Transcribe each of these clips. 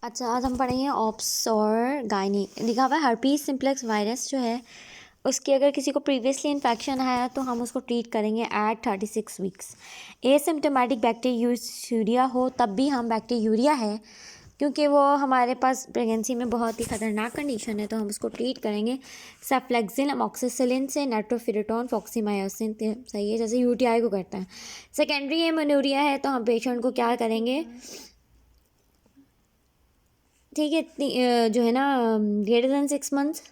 अच्छा, आज हम पढ़ेंगे ऑप्स और गायनी। लिखा हुआ है हर्पीस सिम्प्लेक्स वायरस जो है उसकी अगर किसी को प्रीवियसली इन्फेक्शन आया तो हम उसको ट्रीट करेंगे एट 36 वीक्स। एसिम्प्टोमेटिक बैक्टीरिया हो तब भी हम बैक्टीरिया है क्योंकि वो हमारे पास प्रेगनेंसी में बहुत ही ख़तरनाक कंडीशन है तो हम उसको ट्रीट करेंगे सेफ्लेक्सिन अमोक्सिसिलिन से, नाइट्रोफिरेटोन, फॉक्सीमायोसिन सही है, जैसे यूटीआई को करता है। सेकेंडरी एमेनोरिया है तो हम पेशेंट को क्या करेंगे, ठीक है, जो है ना ग्रेटर देन 6 मंथ्स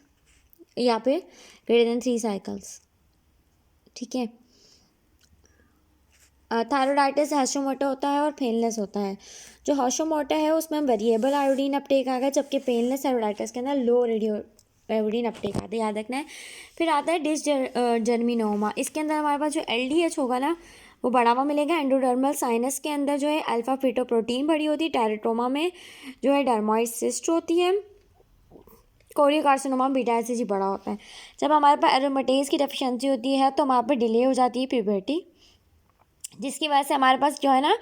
या फिर ग्रेटर देन 3 साइकिल्स, ठीक है। थायरोइडाइटिस हैशोमोटो होता है और पेनलेस होता है। जो हैशोमोटो है उसमें वेरिएबल आयोडीन अपटेक आ गया, जबकि पेनलेस थायरोइडाइटिस के अंदर लो रेडियो आयोडीन अपटेक आता है, याद रखना है। फिर आता है डिसजर्मिनोमा। इसके अंदर हमारे पास जो LDH होगा ना वो बढ़ा हुआ मिलेगा। एंडोडर्मल साइनस के अंदर जो है अल्फा फिटोप्रोटीन बड़ी होती है। टेरेटोमा में जो है डर्मोइड सिस्ट होती है। कोरियोकार्सिनोमा बीटा एसिजी बड़ा होता है। जब हमारे पास एरोमेटेज की डेफिशिएंसी होती है तो हमारे पास डिले हो जाती है प्यूबर्टी, जिसकी वजह से हमारे पास जो है ना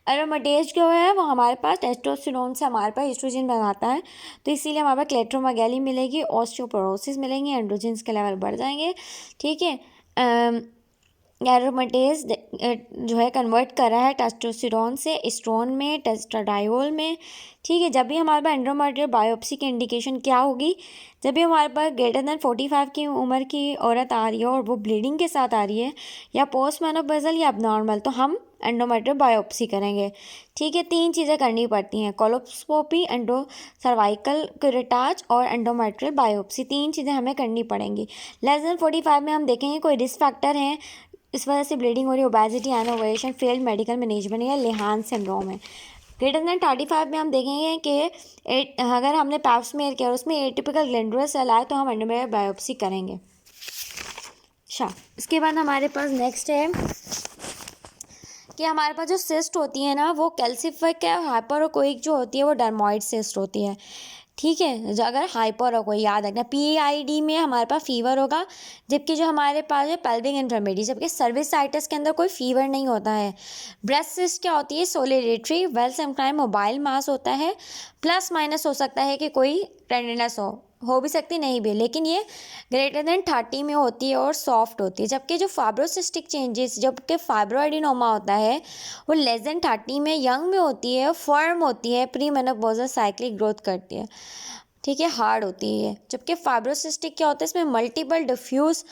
एरोमेटेज जो है वो हमारे पास टेस्टोस्टेरोन से हमारे पास एस्ट्रोजन बनाता है, तो इसीलिए हमारे पास क्लेट्रोमेगैली मिलेगी, ऑस्टियोपोरोसिस मिलेंगे, एंड्रोजेंस के लेवल बढ़ जाएंगे, ठीक है। एरोमेटेज जो है कन्वर्ट कर रहा है टेस्टोस्टेरोन से एस्ट्रोन में, टेस्टाडायोल में, ठीक है। जब भी हमारे पास एंडोमेट्रियल बायोप्सी की इंडिकेशन क्या होगी, जब भी हमारे पास ग्रेटर देन 45 की उम्र की औरत आ रही है और वो ब्लीडिंग के साथ आ रही है या पोस्ट मेनोपॉजल या अबनॉर्मल, तो हम एंडोमेट्रियल बायोप्सी करेंगे, ठीक है। 3 चीज़ें करनी पड़ती हैं, कोलोस्कोपी, एंडो सर्वाइकल क्यूरेटाज और एंडोमेट्रियल बायोप्सी। 3 चीज़ें हमें करनी पड़ेंगी। लेस देन 45 में हम देखेंगे कोई रिस्क फैक्टर है, इस वजह से ब्लीडिंग हो रही है, obesity, innovation, failed medical management या लेहान सिंड्रोम है। ग्रेटर देन 35 में हम देखेंगे कि अगर हमने पैप स्मेयर किया और उसमें एटिपिकल ग्लैंडुलर सेल आए तो हम एंडोमेट्रियल बायोप्सी करेंगे। अच्छा, इसके बाद हमारे पास नेक्स्ट है कि हमारे पास जो सिस्ट होती है ना वो कैल्सिफिक है, हाइपरकोइक जो होती है वो डर्मोइड सिस्ट होती है, ठीक है। अगर हाइपर हो कोई, याद रखना PID में हमारे पास फीवर होगा, जबकि जो हमारे पास है पेल्विक इन्फ्लेमेटरी, जबकि सर्विसाइटिस के अंदर कोई फीवर नहीं होता है। ब्रेस्ट सिस्ट क्या होती है, सोलिडेटरी, वेल समटाइम मोबाइल मास होता है, प्लस माइनस हो सकता है कि कोई टेंडरनेस हो भी सकती, नहीं भी, लेकिन ये ग्रेटर देन 30 में होती है और सॉफ्ट होती है। जबकि जो फाइब्रोसिस्टिक चेंजेस, जबकि फाइब्रोएडिनोमा होता है वो लेस देन 30 में यंग में होती है, फर्म होती है, प्री मेनोपॉजल साइक्लिक ग्रोथ करती है, ठीक है, हार्ड होती है। जबकि फाइब्रोसिस्टिक क्या होता है, इसमें मल्टीपल डिफ्यूज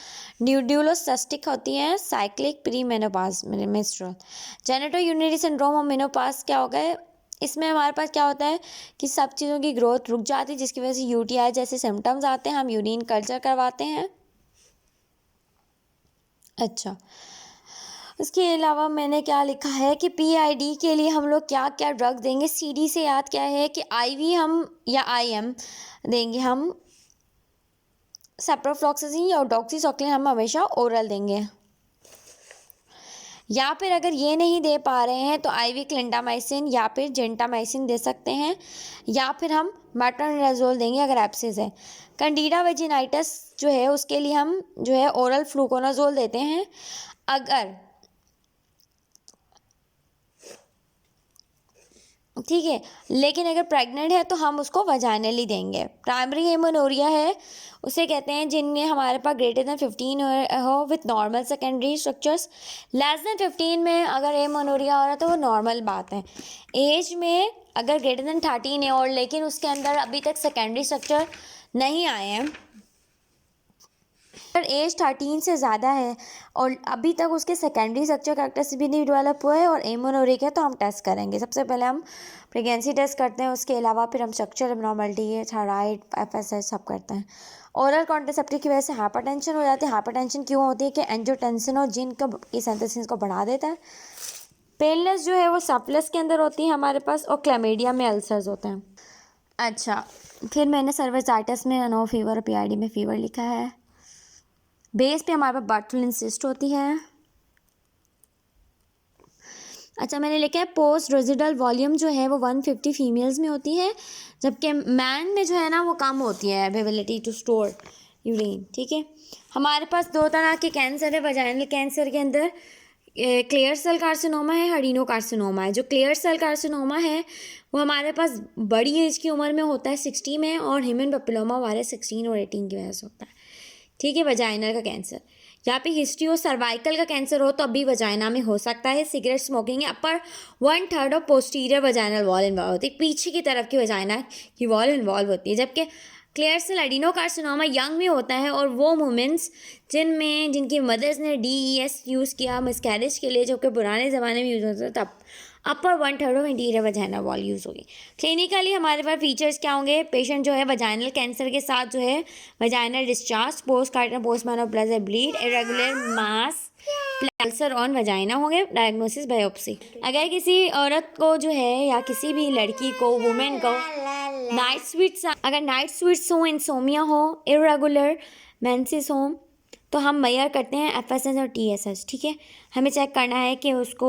न्यूड्यूलोसिस्टिक होती है, cyclic pre menopause menstrual. Genito urinary syndrome और मेनोपाज क्या हो गए, इसमें हमारे पास क्या होता है कि सब चीज़ों की ग्रोथ रुक जाती है, जिसकी वजह से UTI जैसे सिम्टम्स आते हैं, हम यूरिन कल्चर करवाते हैं। अच्छा, इसके अलावा मैंने क्या लिखा है कि PID के लिए हम लोग क्या क्या ड्रग देंगे। CD से याद क्या है कि IV हम या IM देंगे, हम सेप्रोफ्लॉक्सासिन या डॉक्सीसाइक्लिन हम हमेशा ओरल देंगे, या फिर अगर ये नहीं दे पा रहे हैं तो IV क्लिंडामाइसिन या फिर जेंटामाइसिन दे सकते हैं, या फिर हम मेट्रोनिडाजोल देंगे अगर एप्सिस है। कैंडिडा वेजिनाइटिस जो है उसके लिए हम जो है ओरल फ्लूकोनाजोल देते हैं। अगर, ठीक है, लेकिन अगर प्रेग्नेंट है तो हम उसको वजाइनली देंगे। प्राइमरी हेमोनोरिया है उसे कहते हैं जिनमें हमारे पास ग्रेटर देन 15 हो with normal secondary structures. Less than 15 में अगर हेमोनोरिया हो रहा है तो वो नॉर्मल बात है। एज में अगर ग्रेटर देन 13 है और लेकिन उसके अंदर अभी तक सेकेंडरी स्ट्रक्चर नहीं आए हैं, अगर एज 13 से ज़्यादा है और अभी तक उसके सेकेंडरी स्ट्रक्चर कैरेक्टरिस्टिक्स भी नहीं डेवलप हुए है और एमोनोरिक है तो हम टेस्ट करेंगे। सबसे पहले हम प्रेगनेंसी टेस्ट करते हैं, उसके अलावा फिर हम स्ट्रक्चर एबनॉर्मलिटी, थायराइड, FSH सब करते हैं। ओरल कॉन्ट्रासेप्टिव की वजह से हाइपरटेंशन हो जाती है। हाइपरटेंशन क्यों होती है कि एंजियोटेंसिन की सिंथेसिस को बढ़ा देता है। पेनलेस जो है वो सप्लस के अंदर होती है हमारे पास, और क्लैमिडिया में अल्सर्स होते हैं। अच्छा, फिर मैंने सर्विसाइटिस में नो फीवर और PID में फीवर लिखा है। बेस पे हमारे पास बर्थुलिन सिस्ट होती है। अच्छा, मैंने लिखा है पोस्ट रेजिडल वॉल्यूम जो है वो 150 फीमेल्स में होती है, जबकि मैन में जो है ना वो कम होती है एबिलिटी टू स्टोर यूरिन, ठीक है। हमारे पास 2 तरह के कैंसर है वजाइनल कैंसर के अंदर, क्लियर सेल कार्सिनोमा है, एडिनो कार्सिनोमा है। जो क्लियर सेल कार्सिनोमा है वो हमारे पास बड़ी एज की उम्र में होता है 60 में, और ह्यूमन पेपिलोमा हमारे 16 और 18 की वजह से होता है। ठीक है, वजाइनल का कैंसर या फिर हिस्ट्री हो सर्वाइकल का कैंसर हो तो अभी वजाइना में हो सकता है। सिगरेट स्मोकिंग है, अपर 1/3 of posterior vaginal wall involve होती है, पीछे की तरफ की वजाइना की वॉल इन्वॉल्व होती है। जबकि क्लियर सेल एडिनोकार्सिनोमा यंग में होता है, और वो वुमेंस जिनकी मदर्स ने DES यूज़ किया मिसकैरेज के लिए, जो कि पुराने ज़माने में यूज़ होता था, तब अपर 1/3 of interior vagina wall use होगी। क्लिनिकली हमारे पास फीचर्स क्या होंगे? पेशेंट जो है वजाइनल कैंसर के साथ जो है vaginal discharge, postmenopausal bleed, irregular mass ulcer on vagina होंगे, डायग्नोसिस बायोप्सी। अगर किसी औरत को जो है या किसी भी लड़की को, वुमेन को नाइट स्वीट्स, अगर नाइट स्वीट्स हो, इंसोमिया हो, इरेगुलर मेंसेस हो, तो हम मेजर करते हैं FSH और TSH। ठीक है, हमें चेक करना है कि उसको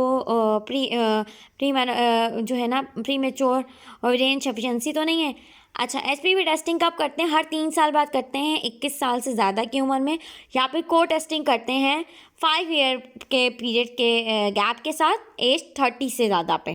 जो है ना प्री मेच्योर ओवेरियन सफिशिएंसी तो नहीं है। अच्छा, HPV टेस्टिंग कब करते हैं? हर 3 साल बाद करते हैं, 21 साल से ज़्यादा की उम्र में। या फिर को टेस्टिंग करते हैं 5 ईयर के पीरियड के गैप के साथ, एज 30 से ज़्यादा पे।